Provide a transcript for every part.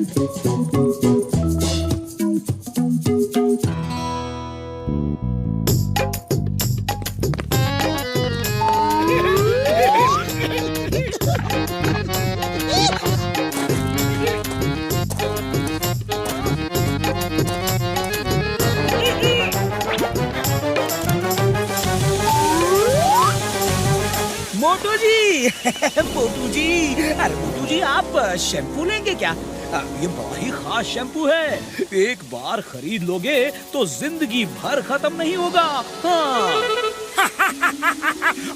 मोटू जी मोटू जी, अरे मोटू जी आप शैम्पू लेंगे क्या? ये बड़ा ही खास शैम्पू है, एक बार खरीद लोगे तो जिंदगी भर खत्म नहीं होगा। हाँ।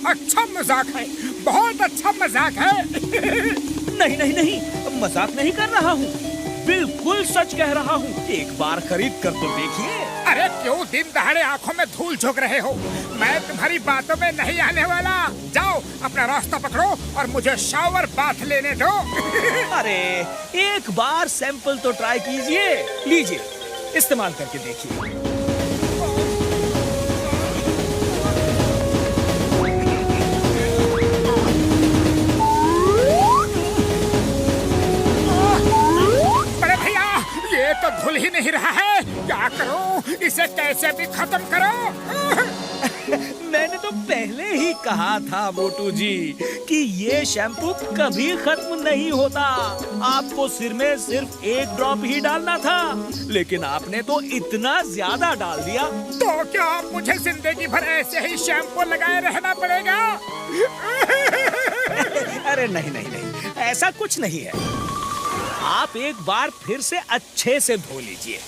अच्छा मजाक है, बहुत अच्छा मजाक है। नहीं नहीं नहीं, मजाक नहीं कर रहा हूँ, बिल्कुल सच कह रहा हूँ। एक बार खरीद कर तो देखिए। अरे क्यों दिन दहाड़े आंखों में धूल झोंक रहे हो? मैं तुम्हारी बातों में नहीं आने वाला। जाओ अपना रास्ता पकड़ो और मुझे शावर बाथ लेने दो। अरे एक बार सैंपल तो ट्राई कीजिए, लीजिए इस्तेमाल करके देखिए। तो धुल ही नहीं रहा है, क्या करूं? इसे कैसे भी खत्म करो। मैंने तो पहले ही कहा था मोटू जी कि ये शैम्पू कभी खत्म नहीं होता। आपको सिर में सिर्फ एक ड्रॉप ही डालना था, लेकिन आपने तो इतना ज्यादा डाल दिया। तो क्या मुझे जिंदगी भर ऐसे ही शैम्पू लगाए रहना पड़ेगा? अरे नहीं नहीं नहीं, ऐसा कुछ नहीं है। आप एक बार फिर से अच्छे से धो लीजिए,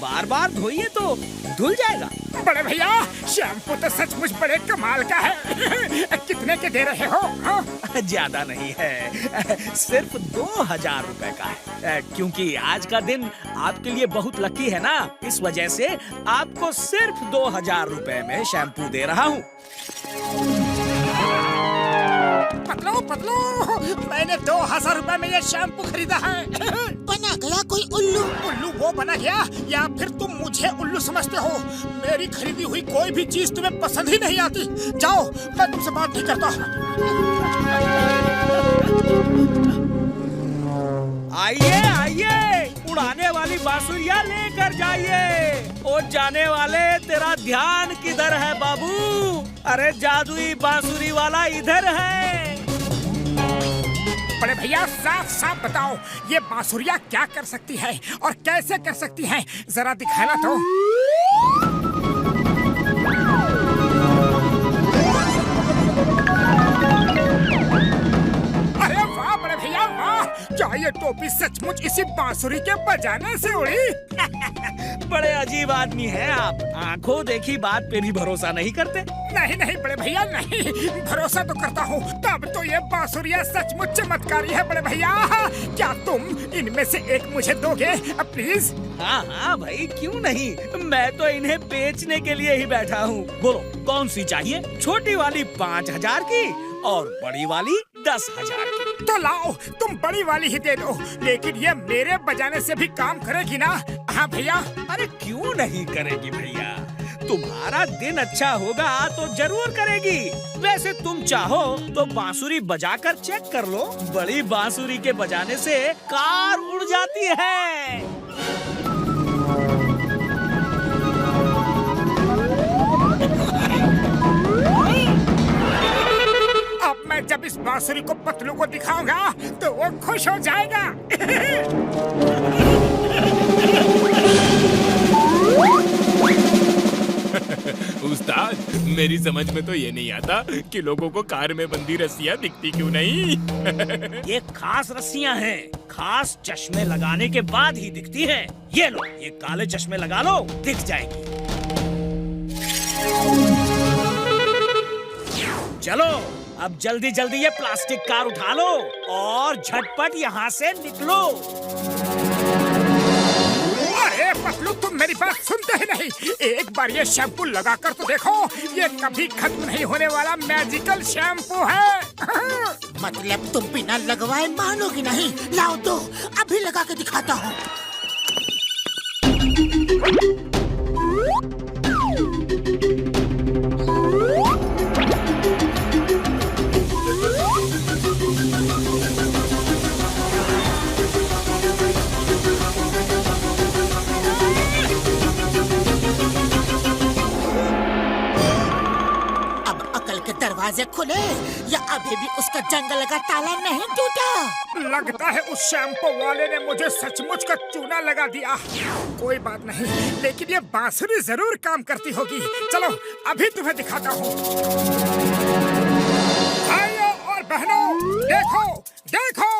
बार बार धोइए तो धुल जाएगा। बड़े भैया शैम्पू तो सचमुच बड़े कमाल का है। कितने के दे रहे हो? ज्यादा नहीं है, सिर्फ 2000 रुपए का है। क्योंकि आज का दिन आपके लिए बहुत लकी है ना, इस वजह से आपको सिर्फ 2000 रुपए में शैम्पू दे रहा हूँ। पतलू पतलू, मैंने 2000 रुपए में ये शैम्पू खरीदा है। बना गया कोई उल्लू? उल्लू वो बना गया या फिर तुम मुझे उल्लू समझते हो? मेरी खरीदी हुई कोई भी चीज तुम्हें पसंद ही नहीं आती। जाओ, मैं तुमसे बात नहीं करता। आइए आइए, उड़ाने वाली बांसुरियां लेकर जाइए। ओ जाने वाले, तेरा ध्यान किधर है बाबू? अरे जादुई बांसुरी वाला इधर है। बड़े भैया साफ साफ बताओ, ये बांसुरियां क्या कर सकती है और कैसे कर सकती है, जरा दिखाना तो। अरे वाह बड़े भैया वाह, क्या ये टोपी सचमुच इसी बांसुरी के बजाने से उड़ी? बड़े अजीब आदमी हैं आप, आंखों देखी बात पे भी भरोसा नहीं करते। नहीं नहीं बड़े भैया नहीं, भरोसा तो करता हूँ। तब तो ये बांसुरियां सचमुच चमत्कारी है बड़े भैया। क्या तुम इनमें से एक मुझे दोगे प्लीज? हाँ हाँ भाई, क्यों नहीं, मैं तो इन्हें बेचने के लिए ही बैठा हूँ। बोलो कौन सी चाहिए? छोटी वाली 5000 की और बड़ी वाली 10,000 की। तो लाओ, तुम बड़ी वाली ही दे दो, लेकिन ये मेरे बजाने से भी काम करेगी ना? हाँ भैया। अरे क्यों नहीं करेगी भैया, तुम्हारा दिन अच्छा होगा तो जरूर करेगी। वैसे तुम चाहो तो बांसुरी बजाकर चेक कर लो, बड़ी बांसुरी के बजाने से कार उड़ जाती है। अब मैं जब इस बांसुरी को पतलू को दिखाऊंगा तो वो खुश हो जाएगा। उस्ताद, मेरी समझ में तो ये नहीं आता कि लोगों को कार में बंधी रस्सियाँ दिखती क्यों नहीं। ये खास रस्सियाँ हैं, खास चश्मे लगाने के बाद ही दिखती हैं। ये लो, ये काले चश्मे लगा लो, दिख जाएगी। चलो अब जल्दी जल्दी ये प्लास्टिक कार उठा लो और झटपट यहाँ से निकलो। अरे पतलू, तुम मेरी बात सुनते ही नहीं। एक बार ये शैम्पू लगा कर तो देखो, ये कभी खत्म नहीं होने वाला मैजिकल शैम्पू है। मतलब तुम बिना लगवाए मानोगी नहीं? लाओ दो, अभी लगा के दिखाता हूँ। के दरवाजे खुले या अभी भी उसका जंगल का ताला नहीं टूटा? लगता है उस शैम्पू वाले ने मुझे सचमुच का चूना लगा दिया। कोई बात नहीं, लेकिन ये बांसुरी जरूर काम करती होगी। चलो अभी तुम्हें दिखाता हूँ। भाइयों और बहनों, देखो देखो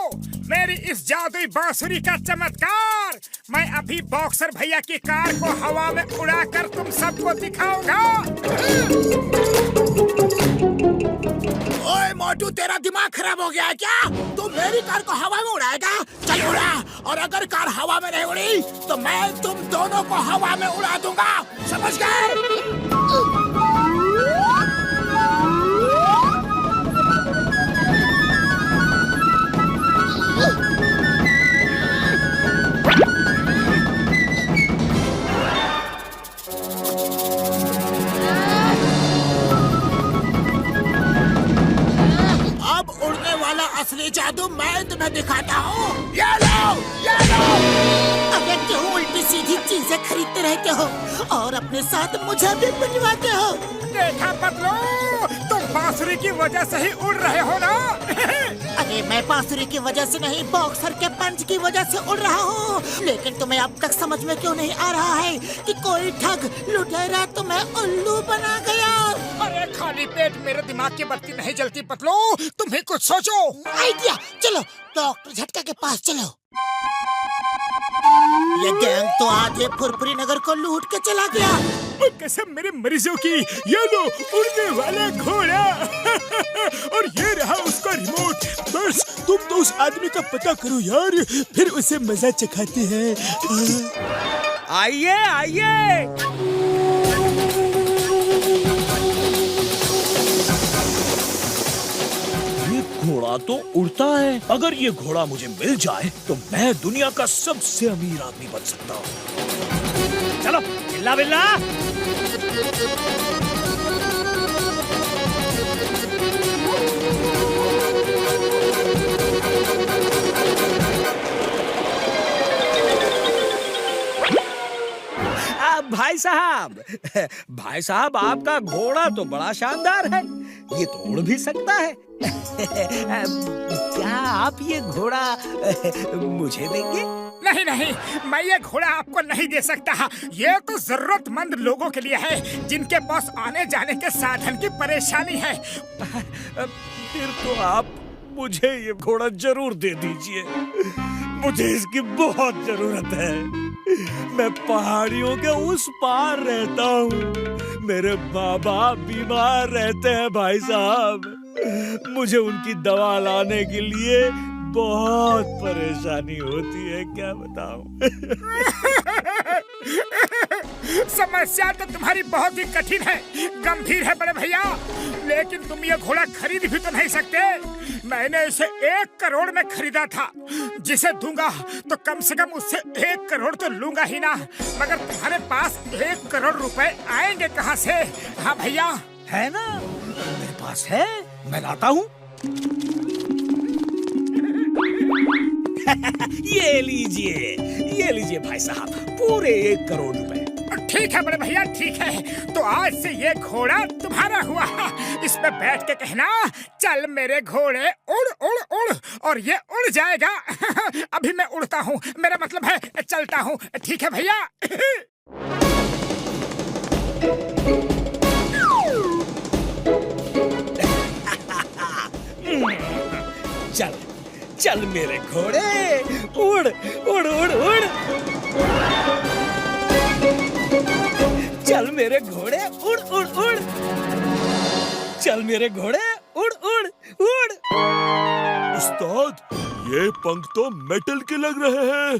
मेरी इस जादुई बांसुरी का चमत्कार। मैं अभी बॉक्सर भैया की कार को हवा में उड़ाकर तुम सबको दिखाऊंगा। ओए मोटू, तेरा दिमाग खराब हो गया है क्या? तू मेरी कार को हवा में उड़ाएगा? चल उड़ा, और अगर कार हवा में नहीं उड़ी तो मैं तुम दोनों को हवा में उड़ा दूंगा, समझ गए? अब उड़ने वाला असली जादू मैं तुम्हें दिखाता हूँ। ये लो, ये लो। अगर क्यों उल्टी सीधी चीजें खरीदते रहते हो और अपने साथ मुझे भी बनवाते हो? देखा पतलू, तुम बांसुरी की वजह से ही उड़ रहे हो ना? अरे मैं बांसुरी की वजह से नहीं, बॉक्सर के पंच की वजह से उड़ रहा हूँ। लेकिन तुम्हें अब तक समझ में क्यों नहीं आ रहा है कि कोई ठग लुटेरा तुम्हें उल्लू बना गया? अरे खाली पेट मेरे दिमाग की बत्ती नहीं जलती पतलू, तुम ही कुछ सोचो। आइडिया, चलो डॉक्टर झटका के पास चलो। ये गैंग तो आधे फुरफुरी नगर को लूट के चला गया। और कसम मेरे मरीजों की, ये लो उड़ने वाला घोड़ा। और ये रहा उसका रिमोट। बस तुम तो उस आदमी का पता करो यार, फिर उसे मजा चखाते हैं। आइए आइए। ये घोड़ा तो उड़ता है। अगर ये घोड़ा मुझे मिल जाए तो मैं दुनिया का सबसे अमीर आदमी बन सकता हूँ। चलो बिल्ला बिल्ला। भाई साहब आपका घोड़ा तो बड़ा शानदार है, ये तो उड़ भी सकता है। क्या आप ये घोड़ा मुझे देंगे? नहीं नहीं, मैं ये घोड़ा आपको नहीं दे सकता। ये तो जरूरतमंद लोगों के लिए है, जिनके पास आने जाने के साधन की परेशानी है। फिर तो आप मुझे ये घोड़ा जरूर दे दीजिए, मुझे इसकी बहुत जरूरत है। मैं पहाड़ियों के उस पार रहता हूँ, मेरे माँ बाप बीमार रहते हैं भाई साहब, मुझे उनकी दवा लाने के लिए बहुत परेशानी होती है, क्या बताऊं। समस्या तो तुम्हारी बहुत ही कठिन है, गंभीर है बड़े भैया, लेकिन तुम ये घोड़ा खरीद भी तो नहीं सकते। मैंने इसे 1 करोड़ में खरीदा था, जिसे दूंगा तो कम से कम उससे 1 करोड़ तो लूंगा ही ना। मगर तुम्हारे पास 1 करोड़ रुपए आएंगे कहाँ से? हाँ भैया है ना, मेरे पास है, मैं लाता हूँ। ये लीजिए भाई साहब, पूरे 1 करोड़ रुपए। ठीक है बड़े भैया, ठीक है। तो आज से ये घोड़ा तुम्हारा हुआ। इस पे बैठ के कहना, चल मेरे घोड़े उड़ उड़ उड़, और ये उड़ जाएगा। अभी मैं उड़ता हूँ, मेरा मतलब है चलता हूँ। ठीक है भैया। चल चल मेरे घोड़े, उड़ उड़ उड़ उड़। चल मेरे घोड़े उड़ उड़ उड़। चल मेरे घोड़े उड़ उड़ उड़। उस्ताद, ये पंख तो मेटल के लग रहे हैं।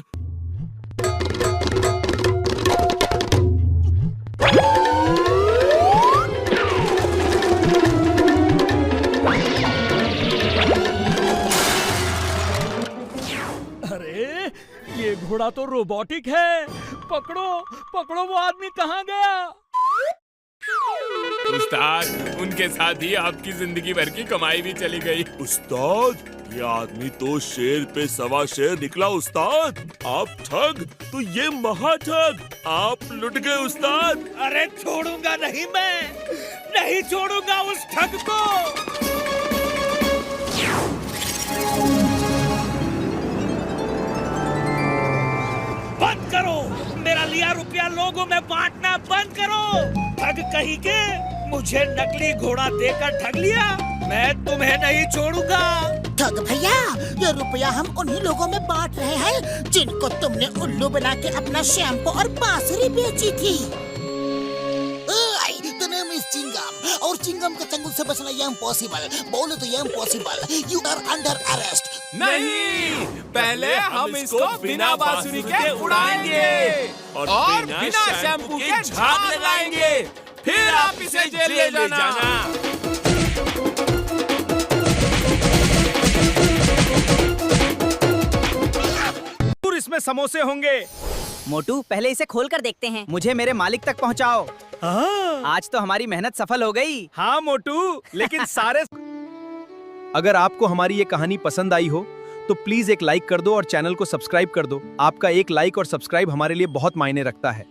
अरे ये घोड़ा तो रोबोटिक है। पकड़ो पकड़ो, वो आदमी कहाँ गया? उस्ताद, उनके साथ ही आपकी जिंदगी भर की कमाई भी चली गई। उस्ताद, ये आदमी तो शेर पे सवा शेर निकला। उस्ताद, आप ठग तो ये महा ठग, आप लुट गए उस्ताद। अरे छोड़ूंगा नहीं मैं, नहीं छोड़ूंगा उस ठग को। बंद करो, मेरा लिया रुपया लोगों में बांटना बंद करो। ठग कहीं के, मुझे नकली घोड़ा देकर ठग लिया, मैं तुम्हें नहीं छोड़ूंगा। ठग भैया, ये रुपया हम उन्हीं लोगों में बांट रहे हैं जिनको तुमने उल्लू बना के अपना शैम्पू और बांसुरी बेची थी। The name is चिंगम, और चिंगम के चंगुल से बचना ये इम्पॉसिबल। बोलो तो ये impossible. You are under arrest। नहीं, पहले हम इसको बिना बांसुरी के उड़ाएंगे और बिना शैम्पू के झाग लगाएंगे, फिर आप इसे जेल ले जाना। इसमें समोसे होंगे। मोटू, पहले इसे खोल कर देखते हैं। मुझे मेरे मालिक तक पहुंचाओ। आज तो हमारी मेहनत सफल हो गई। हाँ मोटू, लेकिन सारे अगर आपको हमारी ये कहानी पसंद आई हो तो प्लीज एक लाइक कर दो और चैनल को सब्सक्राइब कर दो। आपका एक लाइक और सब्सक्राइब हमारे लिए बहुत मायने रखता है।